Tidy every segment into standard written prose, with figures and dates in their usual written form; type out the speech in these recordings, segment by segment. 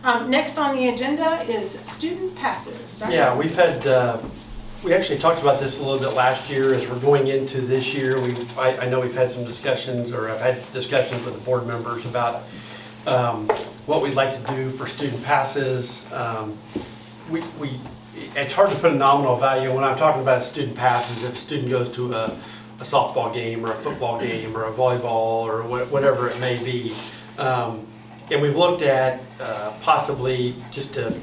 Next on the agenda is student passes. Dr. Yeah, we've had, we actually talked about this a little bit last year. As we're going into this year, I know we've had some discussions, or I've had discussions with the board members about what we'd like to do for student passes. It's hard to put a nominal value. When I'm talking about student passes, if a student goes to a softball game or a football game or a volleyball or whatever it may be, and we've looked at possibly just to,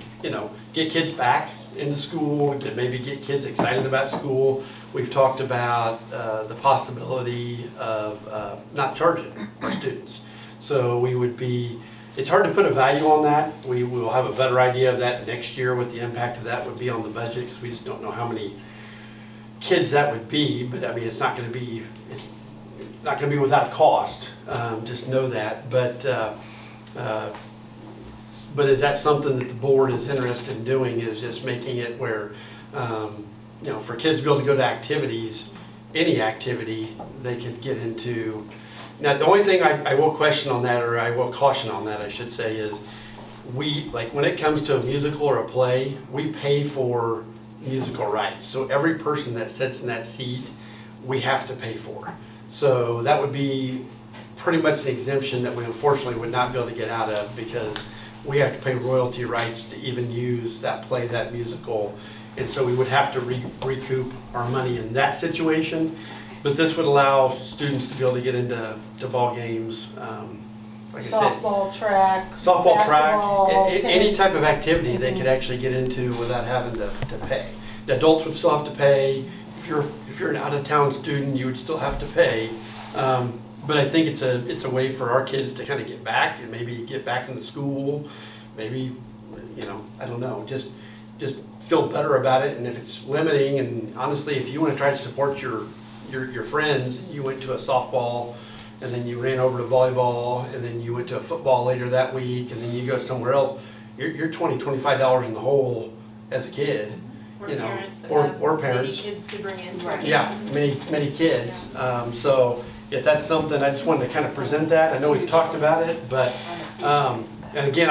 get kids back into school, to maybe get kids excited about school. We've talked about the possibility of not charging our students. So we would be, it's hard to put a value on that. We will have a better idea of that next year, what the impact of that would be on the budget, because we just don't know how many kids that would be. But I mean, it's not going to be without cost. Just know that. But is that something that the board is interested in doing, is just making it where, for kids to be able to go to activities, any activity they could get into. Now, the only thing I will question on that, or I will caution on that, I should say, is when it comes to a musical or a play, we pay for musical rights. So every person that sits in that seat, we have to pay for. So that would be pretty much an exemption that we unfortunately would not be able to get out of, because we have to pay royalty rights to even use that play, that musical. And so we would have to recoup our money in that situation. But this would allow students to be able to get into ball games, like softball, track, softball, track, any tennis. type of activity they could actually get into without having to pay. The adults would still have to pay. If you're an out-of-town student, you would still have to pay. But I think it's a way for our kids to kind of get back and maybe get back into school. Maybe, I don't know, just feel better about it. And if it's limiting, and honestly, if you want to try to support your friends, you went to a softball, and then you ran over to volleyball, and then you went to a football later that week, and then you go somewhere else, you're $20-25 in the hole as a kid, or parents. Many kids to bring in. Right. Yeah, many kids. So if that's something, I just wanted to kind of present that. I know we've talked about it, but and again,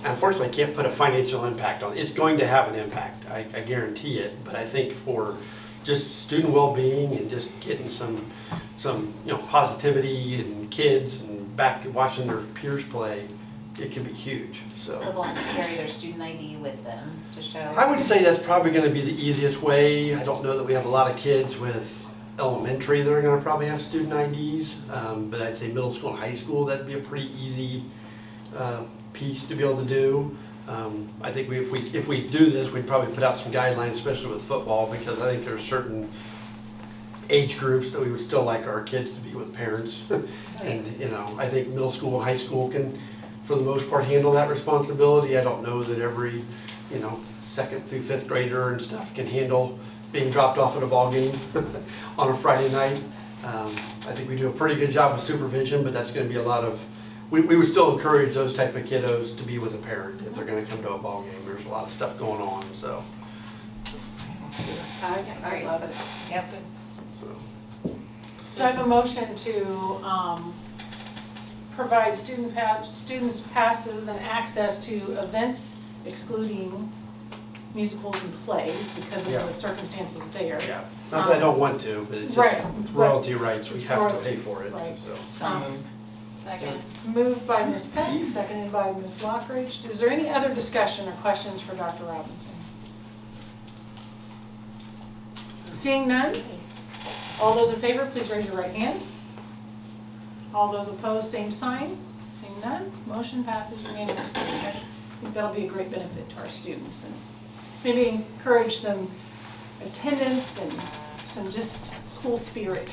unfortunately, I can't put a financial impact on it. It's going to have an impact, I guarantee it. But I think for just student well-being and just getting some positivity and kids and back watching their peers play, it can be huge. So they'll have to carry their student ID with them to show? I would say that's probably going to be the easiest way. I don't know that we have a lot of kids with elementary that are going to probably have student IDs, but I'd say middle school and high school, that'd be a pretty easy piece to be able to do. I think if we do this, we'd probably put out some guidelines, especially with football, because I think there are certain age groups that we would still like our kids to be with parents. And I think middle school and high school can, for the most part, handle that responsibility. I don't know that every, second through fifth grader and stuff can handle being dropped off at a ball game on a Friday night. I think we do a pretty good job with supervision, but that's going to be a lot of, we would still encourage those type of kiddos to be with a parent if they're going to come to a ball game. There's a lot of stuff going on, so. I love it. Yep. So I have a motion to provide students passes and access to events excluding musicals and plays because of the circumstances there. Yeah, it's not that I don't want to, but it's just Right. it's royalty rights. We It's have to royalty, pay for it. right. So. Second. Moved by Ms. Peck, seconded by Ms. Lockridge. Is there any other discussion or questions for Dr. Robinson? Seeing none, all those in favor, please raise your right hand. All those opposed, same sign. Seeing none, motion passes unanimously. I think that'll be a great benefit to our students, and maybe encourage some attendance and some just school spirit.